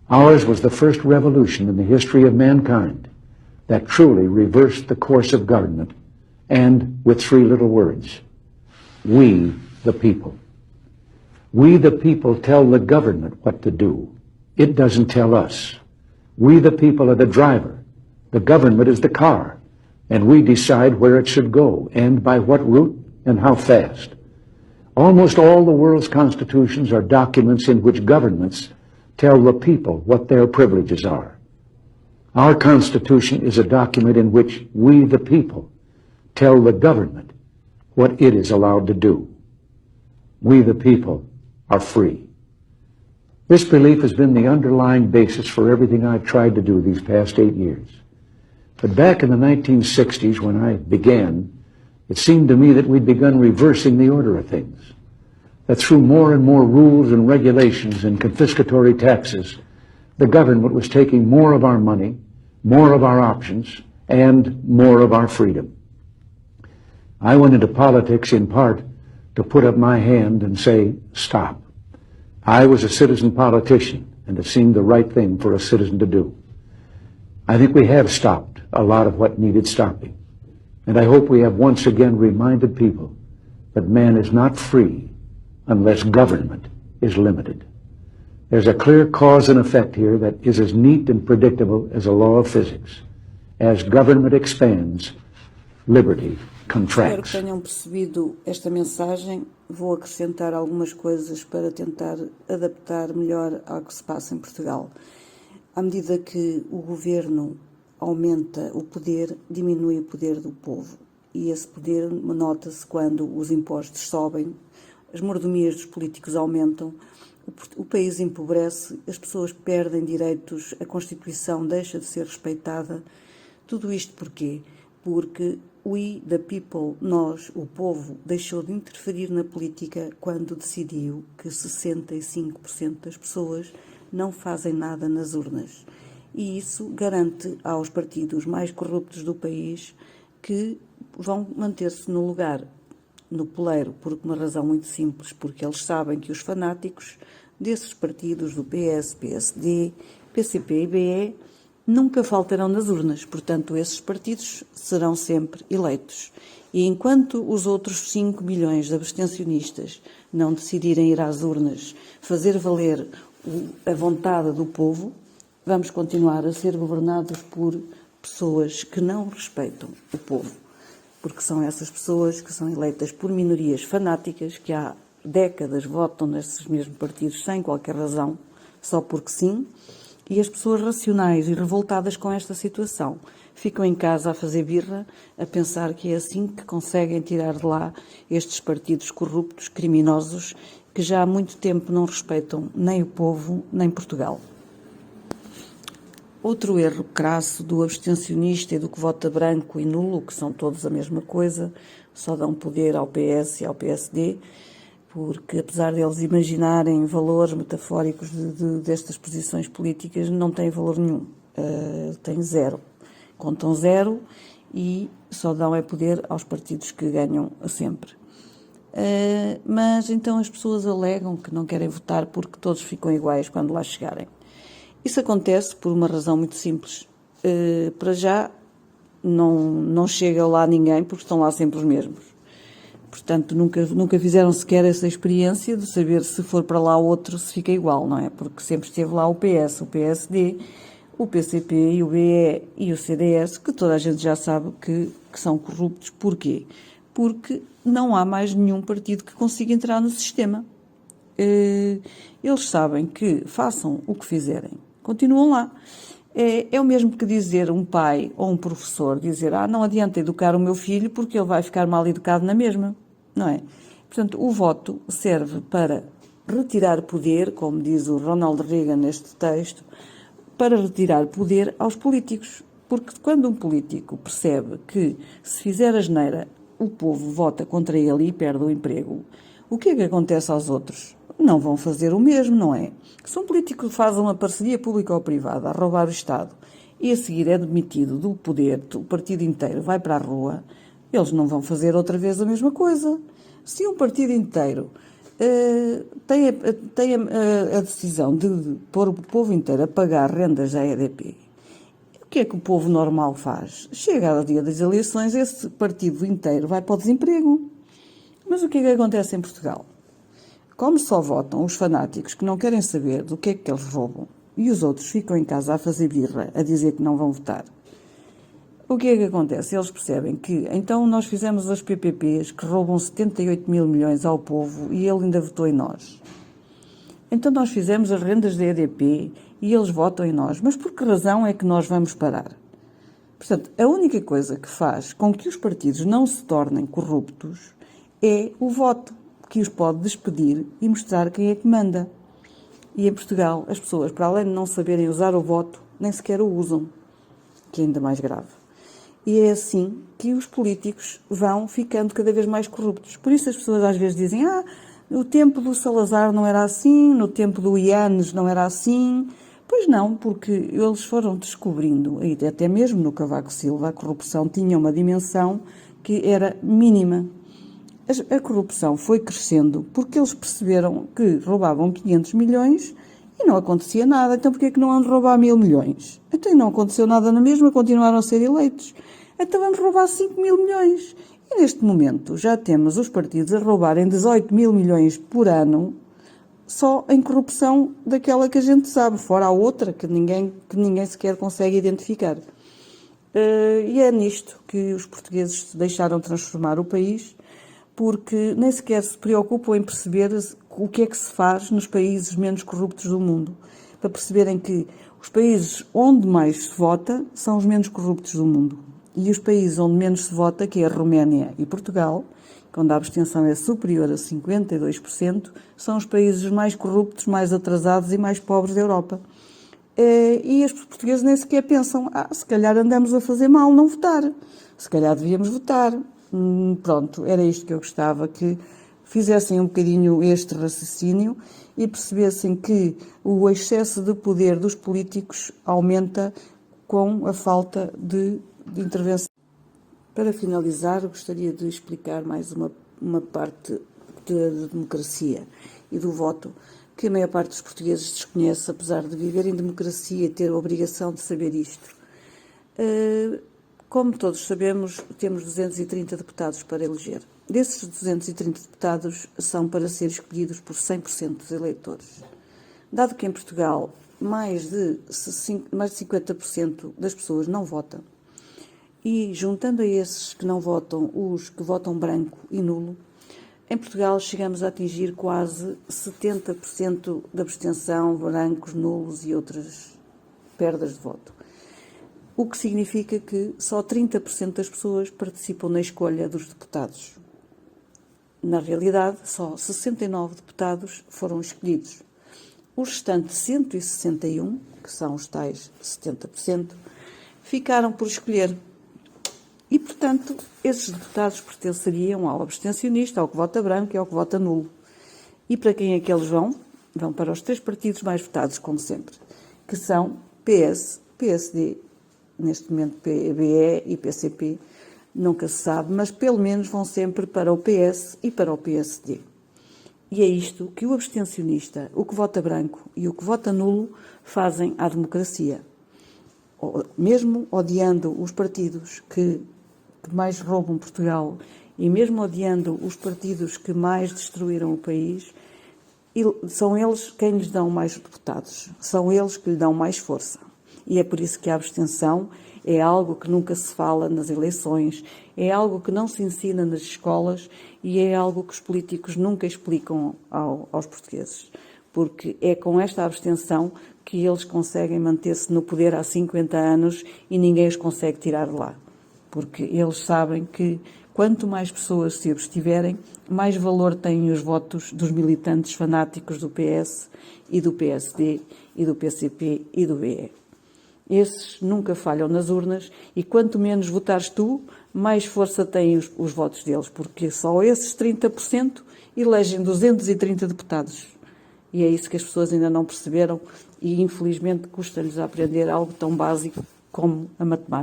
Ours was the first revolution in the history of mankind that truly reversed the course of government, and with three little words: we the people. We the people tell the government what to do. It doesn't tell us. We the people are the driver. The government is the car, and we decide where it should go and by what route and how fast. Almost all the world's constitutions are documents in which governments tell the people what their privileges are. Our Constitution is a document in which we, the people, tell the government what it is allowed to do. We, the people, are free. This belief has been the underlying basis for everything I've tried to do these past 8 years. But back in the 1960s, when I began, it seemed to me that we'd begun reversing the order of things. That through more and more rules and regulations and confiscatory taxes, the government was taking more of our money, more of our options, and more of our freedom. I went into politics in part to put up my hand and say, stop. I was a citizen politician, and it seemed the right thing for a citizen to do. I think we have stopped a lot of what needed stopping. And I hope we have once again reminded people that man is not free unless government is limited. There's a clear cause and effect here that is as neat and predictable as a law of physics. As government expands, liberty contracts. Espero que tenham percebido esta mensagem. Vou acrescentar algumas coisas para tentar adaptar melhor ao que se passa em Portugal. À medida que o governo aumenta o poder, diminui o poder do povo. E esse poder nota-se quando os impostos sobem, as mordomias dos políticos aumentam, o país empobrece, as pessoas perdem direitos, a Constituição deixa de ser respeitada. Tudo isto porquê? Porque we, the people, nós, o povo, deixou de interferir na política quando decidiu que 65% das pessoas não fazem nada nas urnas. E isso garante aos partidos mais corruptos do país que vão manter-se no lugar, no poleiro, por uma razão muito simples, porque eles sabem que os fanáticos desses partidos, do PS, PSD, PCP e BE, nunca faltarão nas urnas. Portanto, esses partidos serão sempre eleitos. E enquanto os outros 5 milhões de abstencionistas não decidirem ir às urnas, fazer valer a vontade do povo, vamos continuar a ser governados por pessoas que não respeitam o povo. Porque são essas pessoas que são eleitas por minorias fanáticas que há décadas votam nesses mesmos partidos sem qualquer razão, só porque sim, e as pessoas racionais e revoltadas com esta situação ficam em casa a fazer birra, a pensar que é assim que conseguem tirar de lá estes partidos corruptos, criminosos, que já há muito tempo não respeitam nem o povo, nem Portugal. Outro erro crasso do abstencionista e do que vota branco e nulo, que são todos a mesma coisa, só dão poder ao PS e ao PSD, porque apesar deles imaginarem valores metafóricos destas posições políticas, não têm valor nenhum, têm zero. Contam zero e só dão poder aos partidos que ganham sempre. Mas então as pessoas alegam que não querem votar porque todos ficam iguais quando lá chegarem. Isso acontece por uma razão muito simples. Para já não chega lá ninguém porque estão lá sempre os mesmos. Portanto, nunca fizeram sequer essa experiência de saber se for para lá outro se fica igual, não é? Porque sempre esteve lá o PS, o PSD, o PCP e o BE e o CDS, que toda a gente já sabe que são corruptos. Porquê? Porque não há mais nenhum partido que consiga entrar no sistema. Eles sabem que façam o que fizerem, continuam lá. É o mesmo que dizer um pai ou um professor, dizer, não adianta educar o meu filho porque ele vai ficar mal educado na mesma, não é? Portanto, o voto serve para retirar poder, como diz o Ronald Reagan neste texto, para retirar poder aos políticos. Porque quando um político percebe que se fizer asneira, o povo vota contra ele e perde o emprego, o que é que acontece aos outros? Não vão fazer o mesmo, não é? Se um político faz uma parceria pública ou privada a roubar o Estado e a seguir é demitido do poder, o partido inteiro vai para a rua, eles não vão fazer outra vez a mesma coisa. Se um partido inteiro tem a decisão de pôr o povo inteiro a pagar rendas da EDP. O que é que o povo normal faz? Chega ao dia das eleições, esse partido inteiro vai para o desemprego. Mas o que é que acontece em Portugal? Como só votam os fanáticos que não querem saber do que é que eles roubam e os outros ficam em casa a fazer birra, a dizer que não vão votar, o que é que acontece? Eles percebem que, então, nós fizemos as PPPs que roubam 78 mil milhões ao povo e ele ainda votou em nós. Então, nós fizemos as rendas da EDP e eles votam em nós. Mas por que razão é que nós vamos parar? Portanto, a única coisa que faz com que os partidos não se tornem corruptos é o voto, que os pode despedir e mostrar quem é que manda. E em Portugal, as pessoas, para além de não saberem usar o voto, nem sequer o usam, que é ainda mais grave. E é assim que os políticos vão ficando cada vez mais corruptos. Por isso as pessoas às vezes dizem, no tempo do Salazar não era assim, no tempo do Ianes não era assim. Pois não, porque eles foram descobrindo, e até mesmo no Cavaco Silva, a corrupção tinha uma dimensão que era mínima. A corrupção foi crescendo porque eles perceberam que roubavam 500 milhões e não acontecia nada. Então porquê é que não vão roubar 1.000 milhões? Então não aconteceu nada na mesma, continuaram a ser eleitos. Então vamos roubar 5 mil milhões. E neste momento já temos os partidos a roubarem 18 mil milhões por ano só em corrupção daquela que a gente sabe, fora a outra que ninguém sequer consegue identificar. E é nisto que os portugueses deixaram transformar o país, porque nem sequer se preocupam em perceber o que é que se faz nos países menos corruptos do mundo, para perceberem que os países onde mais se vota são os menos corruptos do mundo. E os países onde menos se vota, que é a Roménia e Portugal, onde a abstenção é superior a 52%, são os países mais corruptos, mais atrasados e mais pobres da Europa. E os portugueses nem sequer pensam, se calhar andamos a fazer mal não votar, se calhar devíamos votar. Pronto, era isto que eu gostava, que fizessem um bocadinho este raciocínio e percebessem que o excesso de poder dos políticos aumenta com a falta de intervenção. Para finalizar, gostaria de explicar mais uma parte da democracia e do voto, que a maior parte dos portugueses desconhece, apesar de viver em democracia e ter a obrigação de saber isto. Como todos sabemos, temos 230 deputados para eleger. Desses 230 deputados são para ser escolhidos por 100% dos eleitores. Dado que em Portugal mais de 50% das pessoas não votam, e juntando a esses que não votam, os que votam branco e nulo, em Portugal chegamos a atingir quase 70% da abstenção, brancos, nulos e outras perdas de voto. O que significa que só 30% das pessoas participam na escolha dos deputados. Na realidade, só 69 deputados foram escolhidos. Os restantes 161, que são os tais 70%, ficaram por escolher. E, portanto, esses deputados pertenceriam ao abstencionista, ao que vota branco e ao que vota nulo. E para quem é que eles vão? Vão para os 3 partidos mais votados, como sempre, que são PS, PSD, neste momento PBE e PCP, nunca se sabe, mas pelo menos vão sempre para o PS e para o PSD. E é isto que o abstencionista, o que vota branco e o que vota nulo fazem à democracia. Mesmo odiando os partidos que mais roubam Portugal e mesmo odiando os partidos que mais destruíram o país, são eles quem lhes dão mais deputados, são eles que lhe dão mais força. E é por isso que a abstenção é algo que nunca se fala nas eleições, é algo que não se ensina nas escolas e é algo que os políticos nunca explicam aos portugueses. Porque é com esta abstenção que eles conseguem manter-se no poder há 50 anos e ninguém os consegue tirar de lá. Porque eles sabem que quanto mais pessoas se abstiverem, mais valor têm os votos dos militantes fanáticos do PS e do PSD e do PCP e do BE. Esses nunca falham nas urnas e quanto menos votares tu, mais força têm os votos deles, porque só esses 30% elegem 230 deputados. E é isso que as pessoas ainda não perceberam e, infelizmente, custa-lhes a aprender algo tão básico como a matemática.